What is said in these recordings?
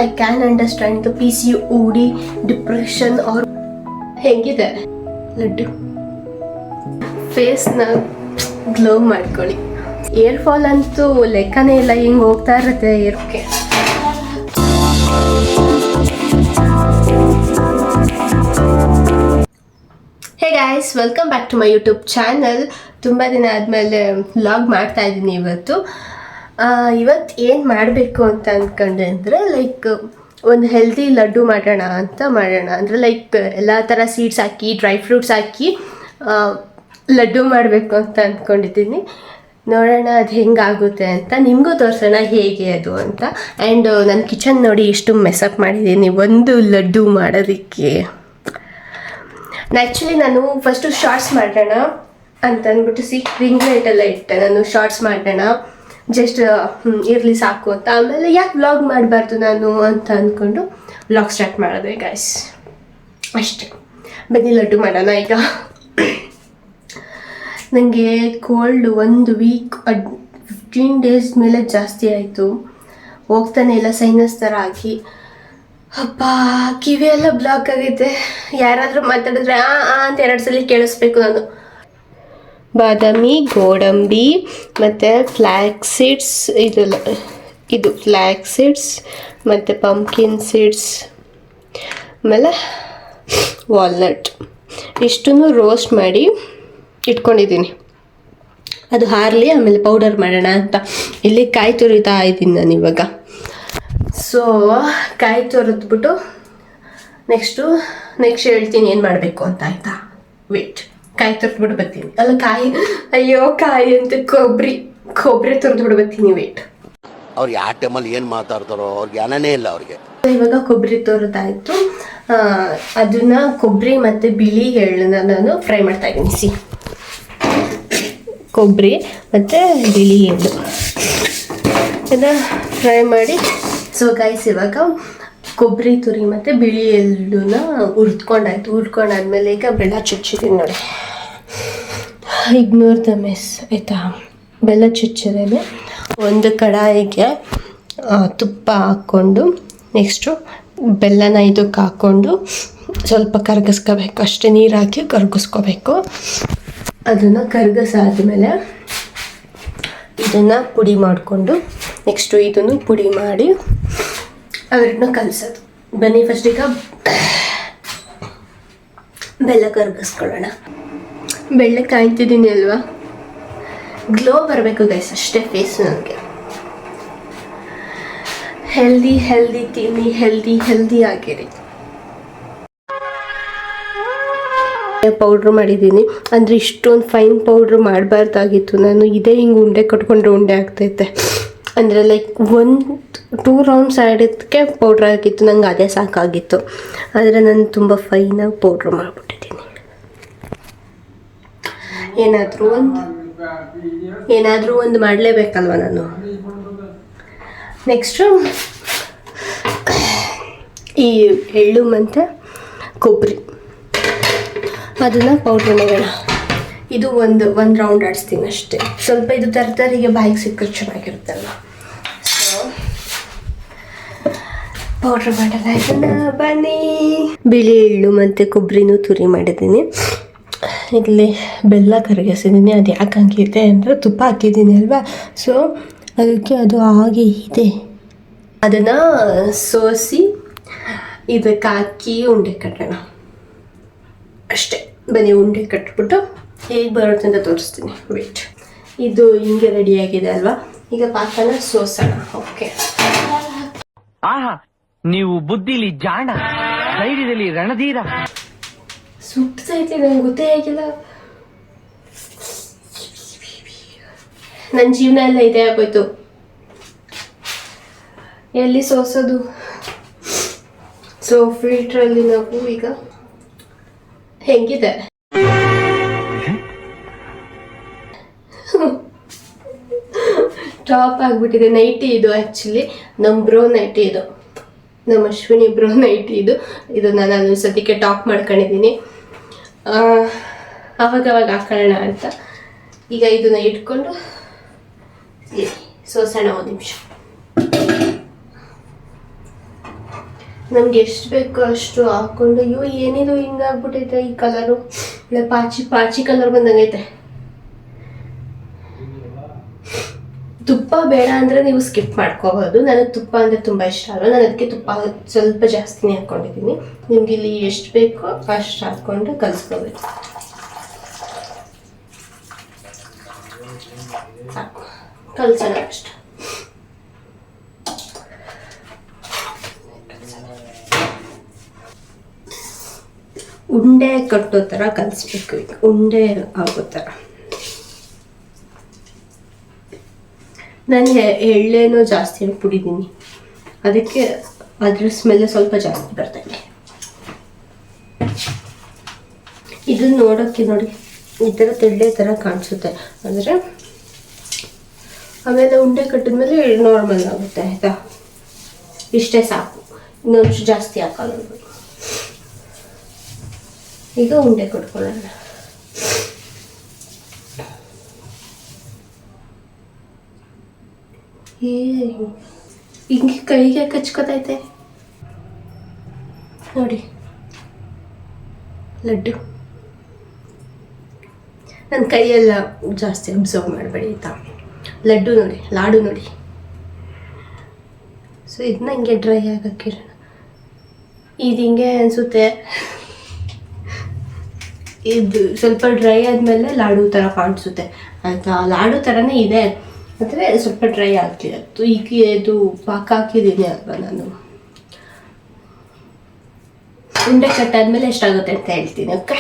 I can understand the PCOD depression or ಹೆಂಗಿದೆ ಲಡ್ಡು ಫೇಸ್ನ ಗ್ಲೋ ಮಾಡ್ಕೊಳ್ಳಿ. ಏರ್ ಫಾಲ್ ಅಂತೂ ಲೆಕ್ಕನೇ ಇಲ್ಲ, ಹಿಂಗೆ ಹೋಗ್ತಾ ಇರುತ್ತೆ ಏರ್ಗೆ. Hey guys, welcome back to my YouTube channel. ತುಂಬ ದಿನ ಆದಮೇಲೆ ವ್ಲಾಗ್ ಮಾಡ್ತಾ ಇದ್ದೀನಿ ಇವತ್ತು ಏನು ಮಾಡಬೇಕು ಅಂತ ಅಂದ್ಕೊಂಡೆ ಅಂದರೆ ಲೈಕ್ ಒಂದು ಹೆಲ್ದಿ ಲಡ್ಡು ಮಾಡೋಣ ಅಂದರೆ ಲೈಕ್ ಎಲ್ಲ ಥರ ಸೀಡ್ಸ್ ಹಾಕಿ ಡ್ರೈ ಫ್ರೂಟ್ಸ್ ಹಾಕಿ ಲಡ್ಡು ಮಾಡಬೇಕು ಅಂತ ಅಂದ್ಕೊಂಡಿದ್ದೀನಿ. ನೋಡೋಣ ಅದು ಹೆಂಗಾಗುತ್ತೆ ಅಂತ, ನಿಮಗೂ ತೋರಿಸೋಣ ಹೇಗೆ ಅದು ಅಂತ. ಆ್ಯಂಡ್ ನನ್ನ ಕಿಚನ್ ನೋಡಿ ಎಷ್ಟು ಮೆಸಪ್ ಮಾಡಿದ್ದೀನಿ ಒಂದು ಲಡ್ಡು ಮಾಡೋದಕ್ಕೆ. ಆ್ಯಕ್ಚುಲಿ ನಾನು ಫಸ್ಟು ಶಾರ್ಟ್ಸ್ ಮಾಡೋಣ ಅಂತ ಅಂದ್ಬಿಟ್ಟು ರಿಂಗ್ ಲೈಟ್ ಎಲ್ಲ ಇಟ್ಟೆ. ನಾನು ಶಾರ್ಟ್ಸ್ ಮಾಡೋಣ ಜಸ್ಟ್ ಇರಲಿ ಸಾಕು ಅಂತ. ಆಮೇಲೆ ಯಾಕೆ ವ್ಲಾಗ್ ಮಾಡಬಾರ್ದು ನಾನು ಅಂತ ಅಂದ್ಕೊಂಡು ವ್ಲಾಗ್ ಸ್ಟಾರ್ಟ್ ಮಾಡಿದೆ ಗಾಯ್ಸ್. ಅಷ್ಟೇ, ಬನ್ನಿ ಲಡ್ಡು ಮಾಡೋಣ ಈಗ. ನನಗೆ ಕೋಲ್ಡ್ 1 ವೀಕ್ 15 ಡೇಸ್ ಮೇಲೆ ಜಾಸ್ತಿ ಆಯಿತು. ಹೋಗ್ತಾನೆ ಇಲ್ಲ, ಸೈನಸ್ ಥರ ಆಗಿ. ಅಪ್ಪ ಕಿವಿ ಎಲ್ಲ ಬ್ಲಾಕ್ ಆಗೈತೆ. ಯಾರಾದರೂ ಮಾತಾಡಿದ್ರೆ ಅಂತ 2 ಸಲ ಕೇಳಿಸ್ಬೇಕು ನಾನು. ಬಾದಾಮಿ, ಗೋಡಂಬಿ ಮತ್ತು ಫ್ಲ್ಯಾಕ್ಸ್ ಸೀಡ್ಸ್, ಇದು ಫ್ಲ್ಯಾಕ್ಸ್ ಸೀಡ್ಸ್ ಮತ್ತು ಪಂಪ್ಕಿನ್ ಸೀಡ್ಸ್, ಆಮೇಲೆ ವಾಲ್ನಟ್ ಇಷ್ಟನ್ನು ರೋಸ್ಟ್ ಮಾಡಿ ಇಟ್ಕೊಂಡಿದ್ದೀನಿ. ಅದು ಹಾರಲಿ, ಆಮೇಲೆ ಪೌಡರ್ ಮಾಡೋಣ ಅಂತ. ಇಲ್ಲಿ ಕಾಯಿ ತುರಿತಾ ಇದ್ದೀನಿ ನಾನು ಇವಾಗ. ಸೊ ಕಾಯಿ ತುರಿದ್ಬಿಟ್ಟು ನೆಕ್ಸ್ಟ್ ಹೇಳ್ತೀನಿ ಏನು ಮಾಡಬೇಕು ಅಂತ, ಆಯಿತಾ? ವೇಟ್, ಕಾಯಿ ತುರಿದ್ಬಿಟ್ಟು ಬರ್ತೀನಿ. ಅಲ್ಲ ಕಾಯಿ ಅಂತ ಕೊಬ್ಬರಿ ತುರಿದ್ಬಿಟ್ಟು ಬರ್ತೀನಿ. ವೇಟ್, ಅವ್ರು ಯಾವ ಟೈಮಲ್ಲಿ ಏನು ಮಾತಾಡ್ತಾರೋ ಅವ್ರಿಗೆ ಜ್ಞಾನನೇ ಇಲ್ಲ ಅವ್ರಿಗೆ. ಇವಾಗ ಕೊಬ್ಬರಿ ತುರಿದಾಯಿತು. ಅದನ್ನು ಕೊಬ್ಬರಿ ಮತ್ತು ಬಿಳಿ ಎಳ್ಳನ್ನ ನಾನು ಫ್ರೈ ಮಾಡ್ತಾ ಇದ್ದೀನಿ. ಕೊಬ್ಬರಿ ಮತ್ತು ಬಿಳಿ ಎಳ್ಳು ಇದನ್ನು ಫ್ರೈ ಮಾಡಿ. ಸೊ ಗೈಸ್, ಇವಾಗ ಕೊಬ್ಬರಿ ತುರಿ ಮತ್ತು ಬಿಳಿ ಎಳ್ಳನ್ನ ಹುರ್ಕೊಂಡಾದ್ಮೇಲೆ ಈಗ ಬೆಲ್ಲ ಚುಚ್ಚಿದ್ದೀನಿ ನೋಡಿ. ಇಗ್ನೋರ್ ದ ಮೆಸ್, ಆಯಿತಾ? ಬೆಲ್ಲ ಚುಚ್ಚಿದ್ರೆ ಒಂದು ಕಡಾಯಿಗೆ ತುಪ್ಪ ಹಾಕ್ಕೊಂಡು ನೆಕ್ಸ್ಟು ಬೆಲ್ಲನ ಇದಕ್ಕೆ ಹಾಕ್ಕೊಂಡು ಸ್ವಲ್ಪ ಕರಗಿಸ್ಕೋಬೇಕು. ಅಷ್ಟೇ, ನೀರು ಹಾಕಿ ಕರಗಿಸ್ಕೋಬೇಕು. ಅದನ್ನು ಕರಗಿಸಾದ್ಮೇಲೆ ಇದನ್ನು ಪುಡಿ ಮಾಡಿಕೊಂಡು ನೆಕ್ಸ್ಟು ಇದನ್ನು ಪುಡಿ ಮಾಡಿ ಅವೆರಡನ್ನ ಕಲಸೋದು. ಬನ್ನಿ ಫಸ್ಟ್ ಈಗ ಬೆಲ್ಲ ಕರಗಿಸ್ಕೊಳ್ಳೋಣ. ಬೆಲ್ಲ ಕಾಯ್ತಿದ್ದೀನಿ ಅಲ್ವಾ, ಗ್ಲೋ ಬರಬೇಕು ಗೈಸ್, ಅಷ್ಟೇ ಫೇಸ್ ನನಗೆ. ಹೆಲ್ದಿ ತಿನ್ನಿ, ಹೆಲ್ದಿ ಆಗಿರಿ. ಪೌಡ್ರ್ ಮಾಡಿದ್ದೀನಿ, ಅಂದರೆ ಇಷ್ಟೊಂದು ಫೈನ್ ಪೌಡ್ರ್ ಮಾಡಬಾರ್ದಾಗಿತ್ತು ನಾನು. ಇದೇ ಹಿಂಗೆ ಉಂಡೆ ಕಟ್ಕೊಂಡ್ರೆ ಉಂಡೆ ಆಗ್ತೈತೆ. ಅಂದರೆ ಲೈಕ್ 1-2 ರೌಂಡ್ಸ್ ಆಡೋದಕ್ಕೆ ಪೌಡ್ರ್ ಆಗಿತ್ತು, ನಂಗೆ ಅದೇ ಸಾಕಾಗಿತ್ತು. ಆದರೆ ನಾನು ತುಂಬ ಫೈನಾಗಿ ಪೌಡ್ರ್ ಮಾಡಿಬಿಟ್ಟಿದ್ದೀನಿ. ಏನಾದರೂ ಒಂದು ಮಾಡಲೇಬೇಕಲ್ವ ನಾನು. ನೆಕ್ಸ್ಟು ಈ ಎಳ್ಳು ಮತ್ತು ಕೊಬ್ಬರಿ ಅದನ್ನು ಪೌಡ್ರ್ ಮಾಡೋಣ. ಇದು ಒಂದು ರೌಂಡ್ ಆಡಿಸ್ತೀನಿ ಅಷ್ಟೇ. ಸ್ವಲ್ಪ ಇದು ತರಕಾರಿಗೆ ಬಾಯಿಗೆ ಸಿಕ್ಕರೆ ಚೆನ್ನಾಗಿರುತ್ತಲ್ವ. ಸೊ ಪೌಡ್ರ್ ಮಾಡೋಣ ಇದನ್ನು. ಬನ್ನಿ, ಬಿಳಿ ಎಳ್ಳು ಮತ್ತು ಕೊಬ್ಬರಿನೂ ತುರಿ ಮಾಡಿದ್ದೀನಿ. ಇಲ್ಲಿ ಬೆಲ್ಲ ಕರಗಿಸಿದ್ದೀನಿ. ಅದು ಯಾಕೆ ಹಂಗಿದೆ ಅಂದರೆ ತುಪ್ಪ ಹಾಕಿದ್ದೀನಿ ಅಲ್ವಾ, ಸೊ ಅದಕ್ಕೆ ಅದು ಹಾಗೆ ಇದೆ. ಅದನ್ನು ಸೋಸಿ ಇದಕ್ಕೆ ಹಾಕಿ ಉಂಡೆ ಕಟ್ಟೋಣ ಅಷ್ಟೇ. ಬನ್ನಿ, ಉಂಡೆ ಕಟ್ಬಿಟ್ಟು ಹೇಗೆ ಬರುತ್ತೆ ಅಂತ ತೋರಿಸ್ತೀನಿ. ವೇಟ್, ಇದು ಹಿಂಗೆ ರೆಡಿಯಾಗಿದೆ ಅಲ್ವಾ. ಈಗ ಪಾಕನ ಸೋಸೋಣ. ಓಕೆ, ಆಹಾ, ನೀವು ಬುದ್ಧಿಲಿ ಜಾಣ, ಧೈರ್ಯದಲ್ಲಿ ರಣಧೀರ. ಸುಟ್ಟೈತಿ, ನಂಗೆ ಗೊತ್ತೇ ಆಗಿಲ್ಲ. ನನ್ನ ಜೀವನ ಎಲ್ಲ ಇದೇ ಆಗೋಯ್ತು. ಎಲ್ಲಿ ಸೋಸೋದು? ಸೊ ಫಿಲ್ಟ್ರಲ್ಲಿ ನಾವು ಈಗ ಹೆಂಗಿದೆ ಟಾಪ್ ಆಗಿಬಿಟ್ಟಿದೆ. ನೈಟಿ ಇದು ಆ್ಯಕ್ಚುಲಿ ನಮ್ಮ ಬ್ರೋ ನೈಟಿ, ಇದು ನಮ್ಮ ಅಶ್ವಿನಿ ಬ್ರೋ ನೈಟಿ. ಇದು ನಾನು ಸದ್ಯಕ್ಕೆ ಟಾಪ್ ಮಾಡ್ಕೊಂಡಿದ್ದೀನಿ. ಅವಾಗ ಹಾಕೊಳ್ಳೋಣ ಅಂತ. ಈಗ ಇದನ್ನ ಇಟ್ಕೊಂಡು ಸೋಸೋಣ ಒಂದು ನಿಮಿಷ. ನಮ್ಗೆ ಎಷ್ಟು ಬೇಕೋ ಅಷ್ಟು ಹಾಕ್ಕೊಂಡು ಅಯ್ಯೋ ಏನಿದು ಹಿಂಗಾಗ್ಬಿಟ್ಟೈತೆ ಈ ಕಲರು, ಇಲ್ಲ ಪಾಚಿ ಪಾಚಿ ಕಲರ್ ಬಂದಂಗೈತೆ. ತುಪ್ಪ ಬೇಡ ಅಂದರೆ ನೀವು ಸ್ಕಿಪ್ ಮಾಡ್ಕೋಬೋದು. ನನಗೆ ತುಪ್ಪ ಅಂದರೆ ತುಂಬ ಇಷ್ಟ ಅಲ್ವ, ನಾನು ಅದಕ್ಕೆ ತುಪ್ಪ ಸ್ವಲ್ಪ ಜಾಸ್ತಿನೇ ಹಾಕ್ಕೊಂಡಿದ್ದೀನಿ. ನಿಮ್ಗೆ ಇಲ್ಲಿ ಎಷ್ಟು ಬೇಕೋ ಅಷ್ಟು ಹಾಕ್ಕೊಂಡು ಕಲಿಸ್ಕೋಬೇಕು. ಕಲಿಸೋಣ ಅಷ್ಟು. ಉಂಡೆ ಕಟ್ಟೋ ಥರ ಕಲಿಸ್ಬೇಕು, ಈಗ ಉಂಡೆ ಆಗೋ ಥರ. ನಾನು ಎಳ್ಳೆನೂ ಜಾಸ್ತಿ ಪುಡಿದ್ದೀನಿ, ಅದಕ್ಕೆ ಅದ್ರ ಸ್ಮೆಲ್ ಸ್ವಲ್ಪ ಜಾಸ್ತಿ ಬರ್ತದೆ. ಇದನ್ನ ನೋಡೋಕ್ಕೆ ನೋಡಿ ಈ ಥರ ತೆಳ್ಳೆ ಥರ ಕಾಣಿಸುತ್ತೆ, ಅಂದರೆ ಆಮೇಲೆ ಉಂಡೆ ಕಟ್ಟಿದ್ಮೇಲೆ ನಾರ್ಮಲ್ ಆಗುತ್ತೆ ಆಯಿತಾ. ಇಷ್ಟೇ ಸಾಕು, ಇನ್ನೊಂದು ಜಾಸ್ತಿ ಹಾಕಲ್ಲ. ಈಗ ಉಂಡೆ ಕೊಟ್ಕೊಳ್ಳೋಣ. ಹಿಂಗೆ ಕೈಗೆ ಕಚ್ಕೋತೈತೆ ನೋಡಿ ಲಡ್ಡು. ನನ್ನ ಕೈಯೆಲ್ಲ ಜಾಸ್ತಿ ಅಬ್ಸರ್ವ್ ಮಾಡಬೇಡಿ ಆಯಿತಾ. ಲಡ್ಡು ನೋಡಿ, ಲಾಡು ನೋಡಿ. ಸೊ ಇದನ್ನ ಹಿಂಗೆ ಡ್ರೈ ಆಗಕ್ಕಿರೋಣ. ಇದು ಹಿಂಗೆ ಅನಿಸುತ್ತೆ, ಇದು ಸ್ವಲ್ಪ ಡ್ರೈ ಆದಮೇಲೆ ಲಾಡು ಥರ ಕಾಣಿಸುತ್ತೆ ಆಯಿತಾ. ಲಾಡು ಥರನೇ ಇದೆ, ಆದರೆ ಸ್ವಲ್ಪ ಡ್ರೈ ಆಗ್ತಿದೆ. ಈಗ ಇದು ಪಾಕ ಹಾಕಿದ್ದೀನಿ ಅಲ್ವಾ ನಾನು. ಉಂಡೆ ಕಟ್ಟಾದ್ಮೇಲೆ ಎಷ್ಟಾಗುತ್ತೆ ಅಂತ ಹೇಳ್ತೀನಿ. ಓಕೆ,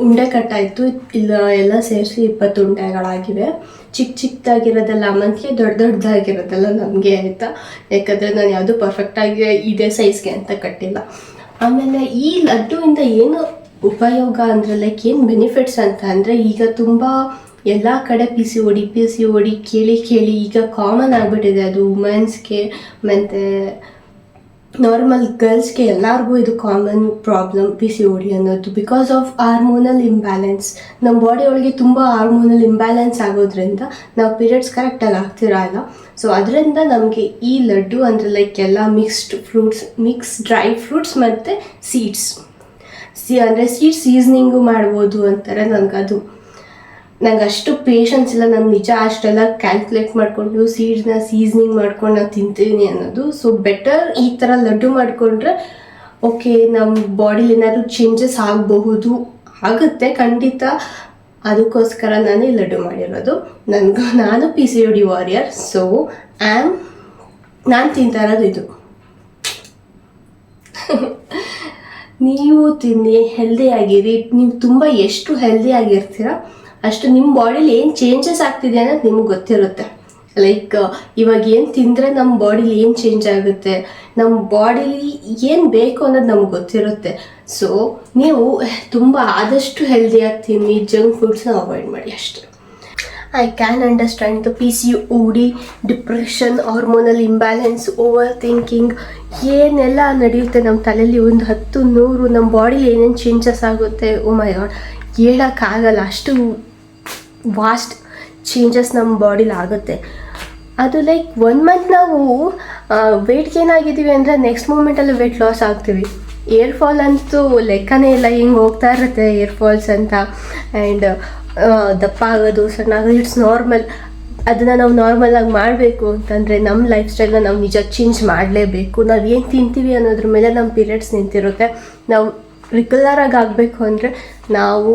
ಉಂಡೆ ಕಟ್ಟಾಯಿತು. ಇಲ್ಲ ಎಲ್ಲ ಸೇರಿಸಿ 20 ಉಂಡೆಗಳಾಗಿವೆ. ಚಿಕ್ಕ ಚಿಕ್ಕದಾಗಿರೋದೆಲ್ಲ ಅಮ್ಮನಿಗೆ, ದೊಡ್ಡ ದೊಡ್ಡದಾಗಿರೋದೆಲ್ಲ ನಮಗೆ ಆಯಿತಾ. ಯಾಕಂದರೆ ನಾನು ಯಾವುದು ಪರ್ಫೆಕ್ಟಾಗಿ ಇದೇ ಸೈಜ್ಗೆ ಅಂತ ಕಟ್ಟಿಲ್ಲ. ಆಮೇಲೆ ಈ ಲಡ್ಡುವಿಂದ ಏನು ಉಪಯೋಗ ಅಂದರೆ ಲೈಕ್ ಏನು ಬೆನಿಫಿಟ್ಸ್ ಅಂತ ಅಂದರೆ, ಈಗ ತುಂಬ ಎಲ್ಲ ಕಡೆ ಪಿ ಸಿ ಓ ಡಿ ಕೇಳಿ ಈಗ ಕಾಮನ್ ಆಗಿಬಿಟ್ಟಿದೆ. ಅದು ವುಮೆನ್ಸ್ಗೆ ಮತ್ತು ನಾರ್ಮಲ್ ಗರ್ಲ್ಸ್ಗೆ ಎಲ್ಲರಿಗೂ ಇದು common problem P C O D ಅನ್ನೋದು. ಬಿಕಾಸ್ ಆಫ್ ಹಾರ್ಮೋನಲ್ ಇಂಬ್ಯಾಲೆನ್ಸ್, ನಮ್ಮ ಬಾಡಿ ಒಳಗೆ ತುಂಬ ಹಾರ್ಮೋನಲ್ ಇಂಬ್ಯಾಲೆನ್ಸ್ ಆಗೋದ್ರಿಂದ ನಾವು ಪೀರಿಯಡ್ಸ್ ಕರೆಕ್ಟಾಗಿ ಆಗ್ತಿರಲ್ಲ. ಸೊ ಅದರಿಂದ ನಮಗೆ ಈ ಲಡ್ಡು ಅಂದರೆ ಲೈಕ್ ಎಲ್ಲ ಮಿಕ್ಸ್ ಡ್ರೈ ಫ್ರೂಟ್ಸ್ ಮತ್ತು ಸೀಡ್ಸ್ ಅಂದರೆ ಸೀಸ್ನಿಂಗು ಮಾಡ್ಬೋದು ಅಂತಾರೆ. ನಂಗೆ ಅಷ್ಟು ಪೇಷನ್ಸ್ ಇಲ್ಲ, ನಾನು ನಿಜ ಅಷ್ಟೆಲ್ಲ ಕ್ಯಾಲ್ಕುಲೇಟ್ ಮಾಡಿಕೊಂಡು ಸೀಡ್ಸ್ನ ಸೀಸ್ನಿಂಗ್ ಮಾಡ್ಕೊಂಡು ನಾನು ತಿಂತೀನಿ ಅನ್ನೋದು. ಸೊ ಬೆಟರ್ ಈ ಥರ ಲಡ್ಡು ಮಾಡಿಕೊಂಡ್ರೆ ಓಕೆ, ನಮ್ಮ ಬಾಡಿಲಿ ಏನಾದರೂ ಚೇಂಜಸ್ ಆಗಬಹುದು, ಆಗುತ್ತೆ ಖಂಡಿತ. ಅದಕ್ಕೋಸ್ಕರ ನಾನು ಈ ಲಡ್ಡು ಮಾಡಿರೋದು. ನಾನು P C O D warrior. So ನಾನು ತಿಂತಾ ಇರೋದು ಇದು. ನೀವು ತಿನ್ನಿ, ಹೆಲ್ದಿಯಾಗಿರಿ. ನೀವು ತುಂಬ ಎಷ್ಟು ಹೆಲ್ದಿಯಾಗಿರ್ತೀರ ಅಷ್ಟು ನಿಮ್ಮ ಬಾಡಿಲಿ ಏನು ಚೇಂಜಸ್ ಆಗ್ತಿದೆ ಅನ್ನೋದು ನಿಮಗೆ ಗೊತ್ತಿರುತ್ತೆ. ಲೈಕ್ ಇವಾಗ ಏನು ತಿಂದರೆ ನಮ್ಮ ಬಾಡಿಲಿ ಏನು ಚೇಂಜ್ ಆಗುತ್ತೆ, ನಮ್ಮ ಬಾಡಿಲಿ ಏನು ಬೇಕು ಅನ್ನೋದು ನಮ್ಗೆ ಗೊತ್ತಿರುತ್ತೆ. ಸೊ ನೀವು ತುಂಬ ಆದಷ್ಟು ಹೆಲ್ದಿಯಾಗಿ ತಿನ್ನಿ, ಜಂಕ್ ಫುಡ್ಸ್ನ ಅವಾಯ್ಡ್ ಮಾಡಿ ಅಷ್ಟೇ. I can understand the P C O D, depression, hormonal imbalance, over thinking ಏನೆಲ್ಲ ನಡೆಯುತ್ತೆ ನಮ್ಮ ತಲೆಯಲ್ಲಿ. ಒಂದು 10-100 ನಮ್ಮ ಬಾಡಿಲಿ ಏನೇನು ಚೇಂಜಸ್ ಆಗುತ್ತೆ, ಓ ಮೈ ಗಾಡ್, ಹೇಳೋಕ್ಕಾಗಲ್ಲ. ಅಷ್ಟು ವಾಸ್ಟ್ ಚೇಂಜಸ್ ನಮ್ಮ ಬಾಡಿಲಿ ಆಗುತ್ತೆ. ಅದು ಲೈಕ್ 1 ಮಂತ್ ನಾವು ವೆಯ್ಟ್ ಗೇನ್ ಆಗಿದ್ದೀವಿ ಅಂದರೆ ನೆಕ್ಸ್ಟ್ ಮೂಮೆಂಟಲ್ಲಿ ವೆಯ್ಟ್ ಲಾಸ್ ಆಗ್ತೀವಿ. ಏರ್ ಫಾಲ್ ಅಂತೂ ಲೆಕ್ಕನೇ ಇಲ್ಲ, ಹಿಂಗೆ ಹೋಗ್ತಾ ಇರುತ್ತೆ ಏರ್ ಫಾಲ್ಸ್ ಅಂತ. ಆ್ಯಂಡ್ ದಪ್ಪ ಆಗೋದು, ಸಣ್ಣ ಆಗೋದು, ಇಟ್ಸ್ ನಾರ್ಮಲ್. ಅದನ್ನು ನಾವು ನಾರ್ಮಲಾಗಿ ಮಾಡಬೇಕು ಅಂತಂದರೆ ನಮ್ಮ ಲೈಫ್ ಸ್ಟೈಲ್ನ ನಾವು ನಿಜ ಚೇಂಜ್ ಮಾಡಲೇಬೇಕು. ನಾವು ಏನು ತಿಂತೀವಿ ಅನ್ನೋದ್ರ ಮೇಲೆ ನಮ್ಮ ಪೀರಿಯಡ್ಸ್ ನಿಂತಿರುತ್ತೆ. ನಾವು ರೆಗ್ಯುಲರಾಗಿ ಆಗಬೇಕು ಅಂದರೆ ನಾವು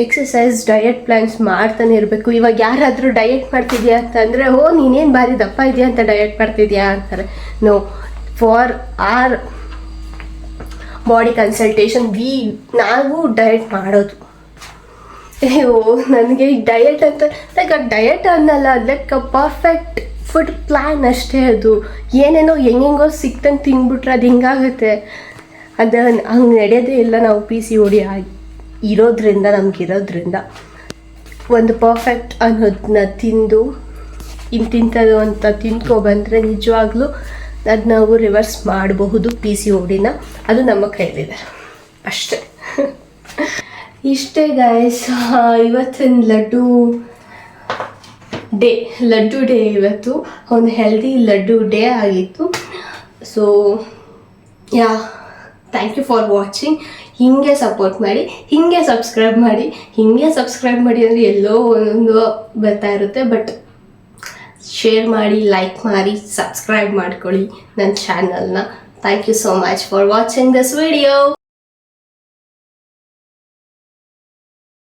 ಎಕ್ಸಸೈಸ್, ಡಯಟ್ ಪ್ಲ್ಯಾನ್ಸ್ ಮಾಡ್ತಾನೆ ಇರಬೇಕು. ಇವಾಗ ಯಾರಾದರೂ ಡಯಟ್ ಮಾಡ್ತಿದ್ಯಾ ಅಂತಂದರೆ, ಓ ನೀನೇನು ಭಾರಿ ದಪ್ಪ ಇದೆಯಾ ಅಂತ ಡಯಟ್ ಮಾಡ್ತಿದ್ಯಾ ಅಂತಾರೆ. No, for our body consultation ನಾವು ಡಯಟ್ ಮಾಡೋದು. ಅಯ್ಯೋ ನನಗೆ ಈ ಡಯಟ್ ಅಂತ ಲೈಕ್ ಡಯಟ್ ಅನ್ನಲ್ಲ, ಲೈಕ್ ಪರ್ಫೆಕ್ಟ್ ಫುಡ್ ಪ್ಲ್ಯಾನ್ ಅಷ್ಟೇ. ಅದು ಏನೇನೋ ಹೆಂಗೆಂಗೋ ಸಿಕ್ತಂಗೆ ತಿಂದ್ಬಿಟ್ರೆ ಅದು ಹಿಂಗಾಗುತ್ತೆ. ಅದು ಹಂಗೆ ನಡೆಯೋದೇ ಇಲ್ಲ. ನಾವು ಪಿ ಸಿ ಓ ಡಿ ನಮಗಿರೋದ್ರಿಂದ ಒಂದು ಪರ್ಫೆಕ್ಟ್ ಅನ್ನೋದನ್ನ ತಿಂದು ಇಂತಿಂಥದ್ದು ಅಂತ ತಿಂದ್ಕೊಬಂದರೆ ನಿಜವಾಗ್ಲೂ ಅದು ನಾವು ರಿವರ್ಸ್ ಮಾಡಬಹುದು ಪಿ ಸಿ ಓ ಡಿನ. ಅದು ನಮ್ಮ ಕೈಲಿದೆ ಅಷ್ಟೇ. ಇಷ್ಟೇ ಗೈಸ್, ಇವತ್ತಿನ ಲಡ್ಡು ಡೇ ಇವತ್ತು ಒಂದು ಹೆಲ್ದಿ ಲಡ್ಡು ಡೇ ಆಗಿತ್ತು. So ya thank you for watching. ಹೀಗೆ ಸಪೋರ್ಟ್ ಮಾಡಿ, ಹೀಗೆ ಸಬ್ಸ್ಕ್ರೈಬ್ ಮಾಡಿ, ಹೀಗೆ ಸಬ್ಸ್ಕ್ರೈಬ್ ಮಾಡಿ ಅಂದರೆ ಎಲ್ಲೋ ಒಂದೊಂದು ಬರ್ತಾ ಇರುತ್ತೆ. ಬಟ್ ಶೇರ್ ಮಾಡಿ, ಲೈಕ್ ಮಾಡಿ, ಸಬ್ಸ್ಕ್ರೈಬ್ ಮಾಡ್ಕೊಳ್ಳಿ ನನ್ನ ಚಾನಲ್ನ. Thank you so much for watching this video.